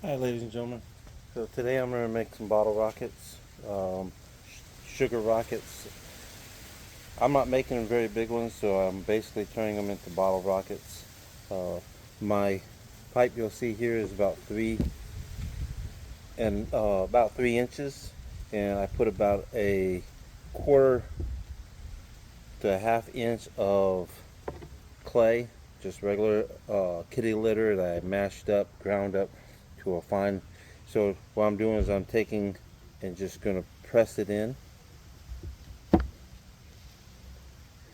Hi, ladies and gentlemen. So today I'm going to make some bottle rockets, sugar rockets. I'm not making very big ones, so I'm basically turning them into bottle rockets. My pipe you'll see here is about 3 inches, and I put about a quarter to a half inch of clay, just regular kitty litter that I mashed up, ground up to a fine. So what I'm doing is I'm taking and just going to press it in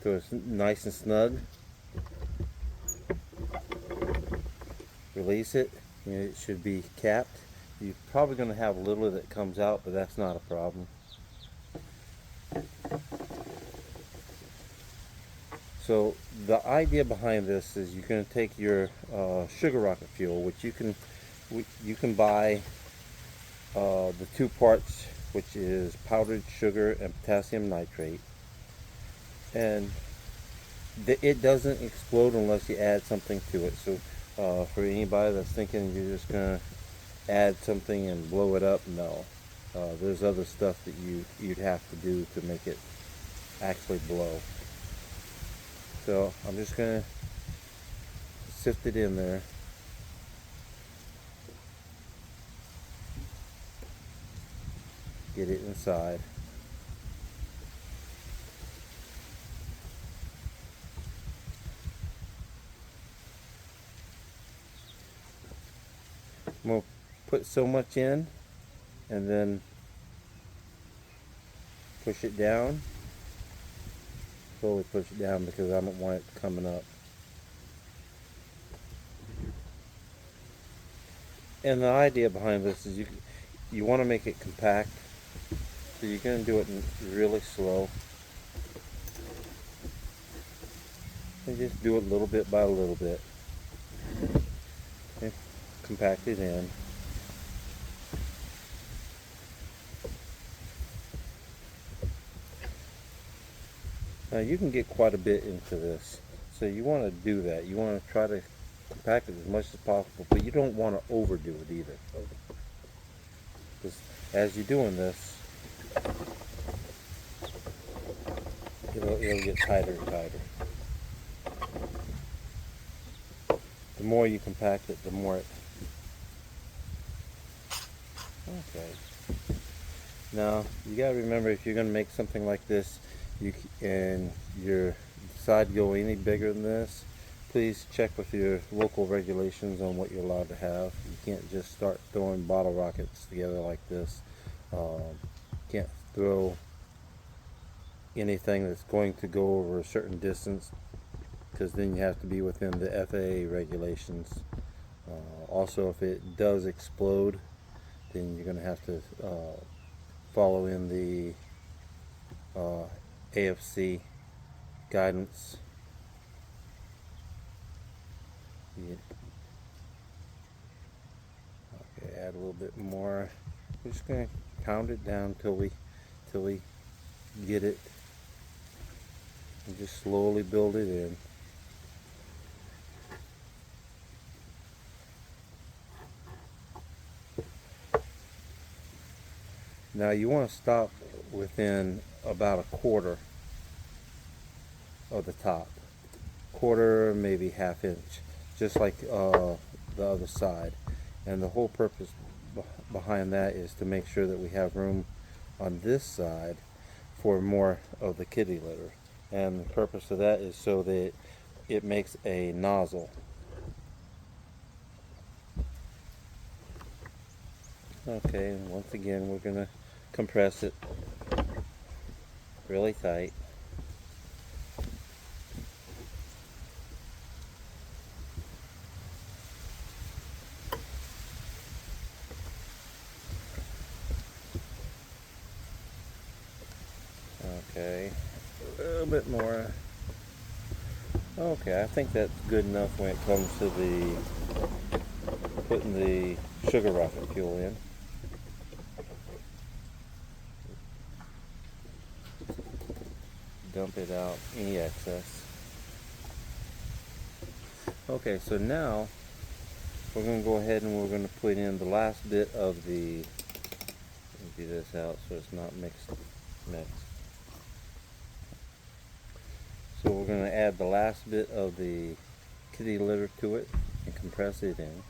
so it's nice and snug. Release it, and it should be capped. You're probably going to have a little that comes out, but that's not a problem. So the idea behind this is you're going to take your sugar rocket fuel, which you can buy the two parts, which is powdered sugar and potassium nitrate, and it doesn't explode unless you add something to it. So for anybody that's thinking you're just gonna add something and blow it up, no. There's other stuff that you'd have to do to make it actually blow. So I'm just gonna sift it in there. Get it inside. I'm gonna put so much in and then push it down. Slowly push it down because I don't want it coming up. And the idea behind this is you want to make it compact, so you're going to do it really slow. And just do it little bit by little bit. And compact it in. Now you can get quite a bit into this, so you want to do that. You want to try to compact it as much as possible, but you don't want to overdo it either. Because as you're doing this, it'll get tighter and tighter. The more you compact it, the more it. Okay. Now you got to remember, if you're going to make something like this, and you decide to go any bigger than this, please check with your local regulations on what you're allowed to have. You can't just start throwing bottle rockets together like this. Can't throw anything that's going to go over a certain distance, because then you have to be within the FAA regulations. Also, if it does explode, then you're going to have to follow in the AFC guidance. Yeah. Okay, add a little bit more. We're just gonna pound it down till we get it, and just slowly build it in. Now you want to stop within about a quarter of the top, quarter, maybe half inch, just like the other side. And the whole purpose behind that is to make sure that we have room on this side for more of the kitty litter. And the purpose of that is so that it makes a nozzle. Okay, and once again we're going to compress it really tight. Okay, a little bit more. Okay, I think that's good enough when it comes to the putting the sugar rocket fuel in. Dump it out, any excess. Okay, so now we're going to go ahead and we're going to put in the last bit of the, empty this out so it's not mixed. So we're going to add the last bit of the kitty litter to it and compress it in.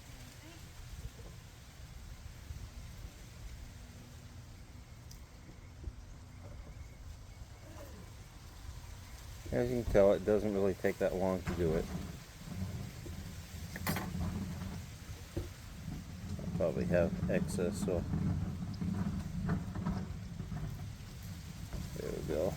As you can tell, it doesn't really take that long to do it. I probably have excess, so there we go.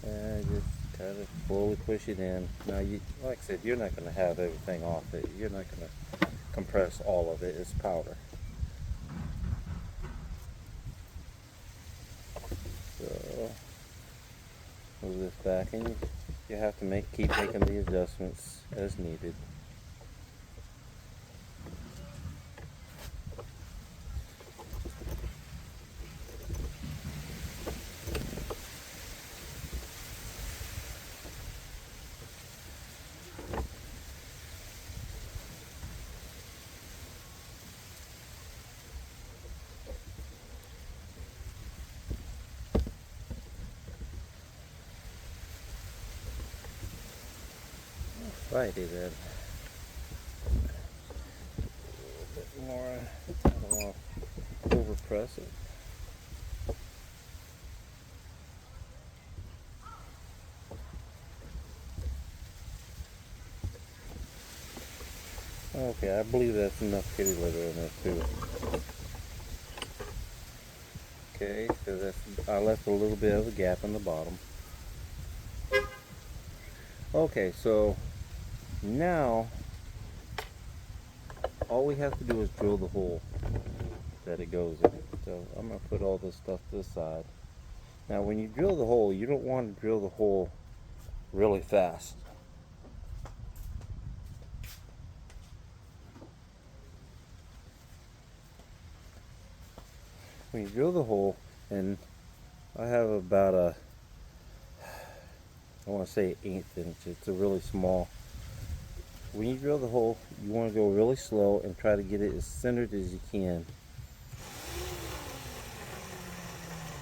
And just kind of slowly push it in. Now, like I said, you're not going to have everything off it. You're not going to compress all of it. It's powder. So move this back, and you have to keep making the adjustments as needed. Righty then. A little bit more. I don't want to overpress it. Okay, I believe that's enough kitty litter in there too. Okay, so I left a little bit of a gap in the bottom. Okay, so now all we have to do is drill the hole that it goes in. So I'm going to put all this stuff to the side. Now when you drill the hole, you don't want to drill the hole really fast. When you drill the hole, and I have about a, I want to say 1/8 inch, it's a really small. When you drill the hole, you want to go really slow and try to get it as centered as you can.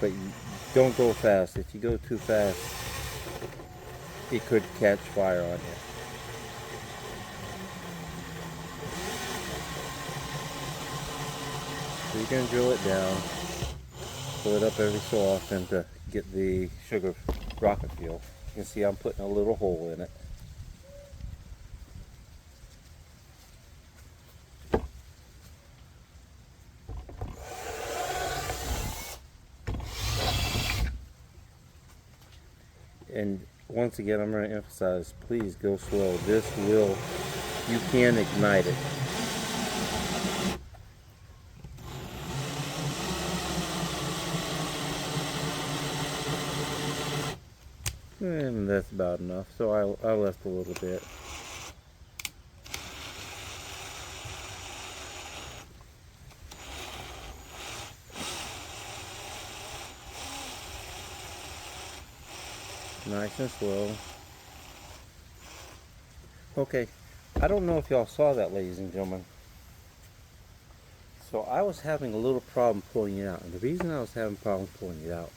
But you don't go fast. If you go too fast, it could catch fire on you. So you're going to drill it down, pull it up every so often to get the sugar rocket fuel. You can see I'm putting a little hole in it. And once again, I'm going to emphasize, please go slow. You can ignite it. And that's about enough, so I left a little bit. Nice and slow. Okay, I don't know if y'all saw that, ladies and gentlemen. So I was having a little problem pulling it out, and the reason I was having a problem pulling it out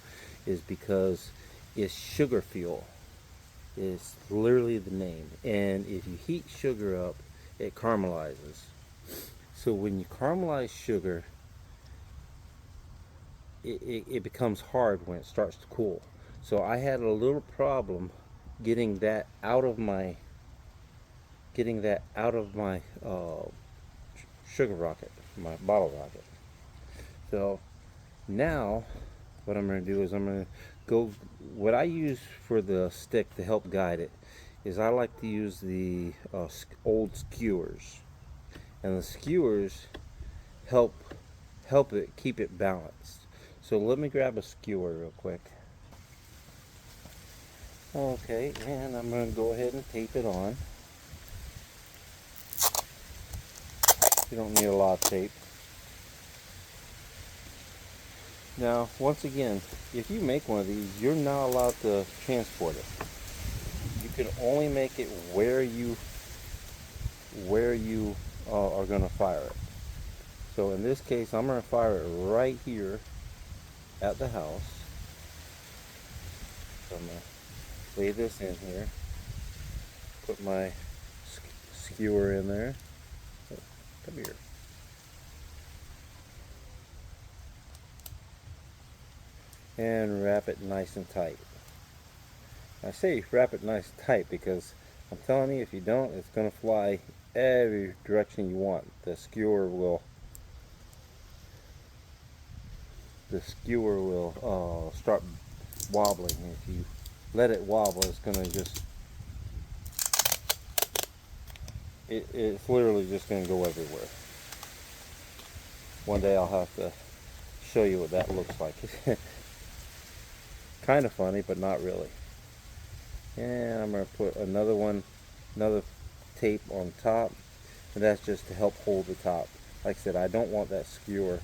is because it's sugar fuel. It's literally the name, and if you heat sugar up, it caramelizes. So when you caramelize sugar, it becomes hard when it starts to cool. So I had a little problem getting that out of my sugar rocket, my bottle rocket. So now what I'm going to do is I'm going to go, what I use for the stick to help guide it is I like to use the old skewers, and the skewers help it keep it balanced. So let me grab a skewer real quick. Okay, and I'm going to go ahead and tape it on. You don't need a lot of tape. Now, once again, if you make one of these, you're not allowed to transport it. You can only make it where you are going to fire it. So in this case, I'm going to fire it right here at the house. So I'm going to lay this in here, put my skewer in there. Oh, come here. And wrap it nice and tight. I say wrap it nice and tight because I'm telling you, if you don't, it's going to fly every direction you want. The skewer will start wobbling. If you let it wobble, it's going to just it's literally just going to go everywhere. One day I'll have to show you what that looks like. Kind of funny, but not really. And I'm going to put another tape on top, and that's just to help hold the top. Like I said, I don't want that skewer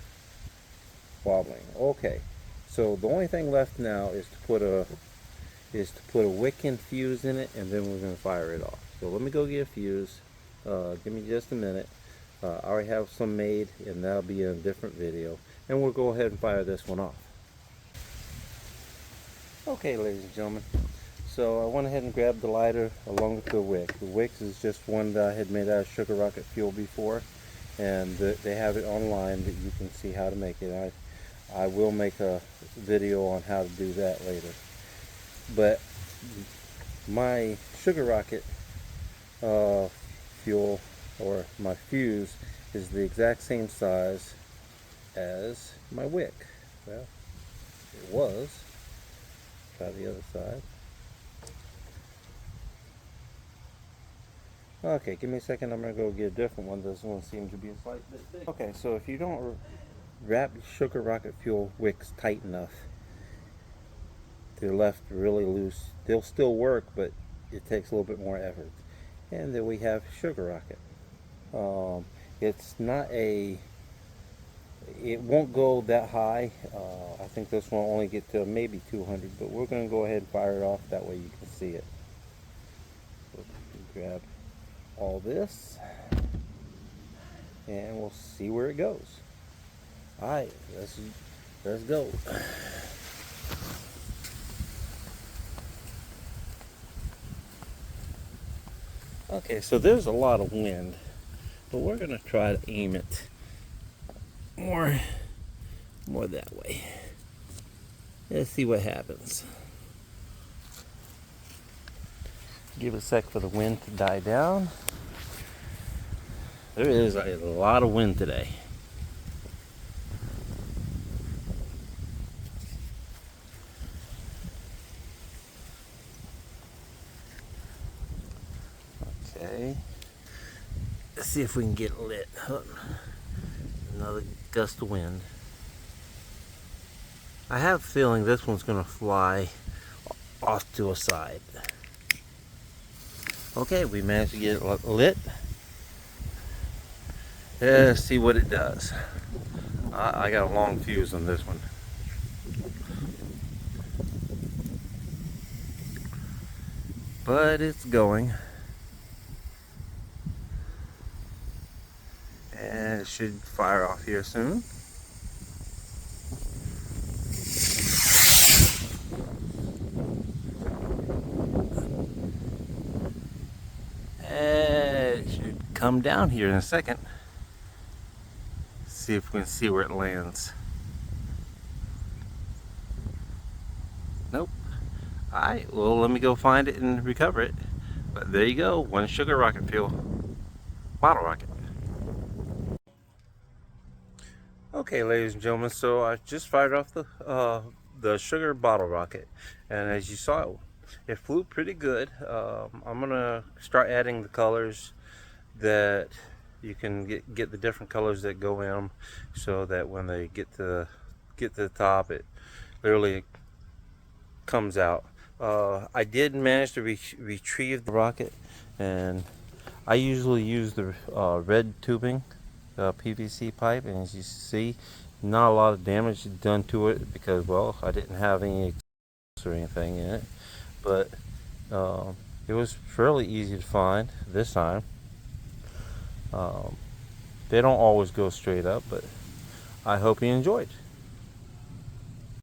wobbling. Okay, so the only thing left now is to put a wick and fuse in it, and then we're going to fire it off. So let me go get a fuse. Give me just a minute. I already have some made, and that'll be in a different video, and we'll go ahead and fire this one off. Okay, ladies and gentlemen, so I went ahead and grabbed the lighter along with the wick. The wick is just one that I had made out of Sugar Rocket fuel before, and they have it online that you can see how to make it. I will make a video on how to do that later. But my Sugar Rocket fuel, or my fuse, is the exact same size as my wick. Well, it was. Try the other side. Okay, give me a second. I'm going to go get a different one. This one seems to be a slight bit thick. Okay, so if you don't wrap Sugar Rocket fuel wicks tight enough, they're left really loose. They'll still work, but it takes a little bit more effort. And then we have Sugar Rocket. It's not a... It won't go that high. I think this one will only get to maybe 200, but we're going to go ahead and fire it off. That way you can see it. So grab all this, and we'll see where it goes. All right, let's go. Okay, so there's a lot of wind, but we're going to try to aim it more that way. Let's see what happens. Give it a sec for the wind to die down. There is a lot of wind today. Okay. Let's see if we can get it lit. Another gust of wind. I have a feeling this one's going to fly off to a side. Okay, we managed to get it lit. Let's see what it does. I got a long fuse on this one. But it's going. And it should fire off here soon. And it should come down here in a second. See if we can see where it lands. Nope. Alright, well, let me go find it and recover it. But there you go, one Sugar Rocket fuel bottle rocket. Okay, ladies and gentlemen, so I just fired off the sugar bottle rocket, and as you saw, it flew pretty good. I'm gonna start adding the colors that you can get the different colors that go in them, so that when they get to the top, it literally comes out. I did manage to retrieve the rocket, and I usually use the red tubing. PVC pipe, and as you see, not a lot of damage done to it because, well, I didn't have any or anything in it, but it was fairly easy to find this time. They don't always go straight up, but I hope you enjoyed.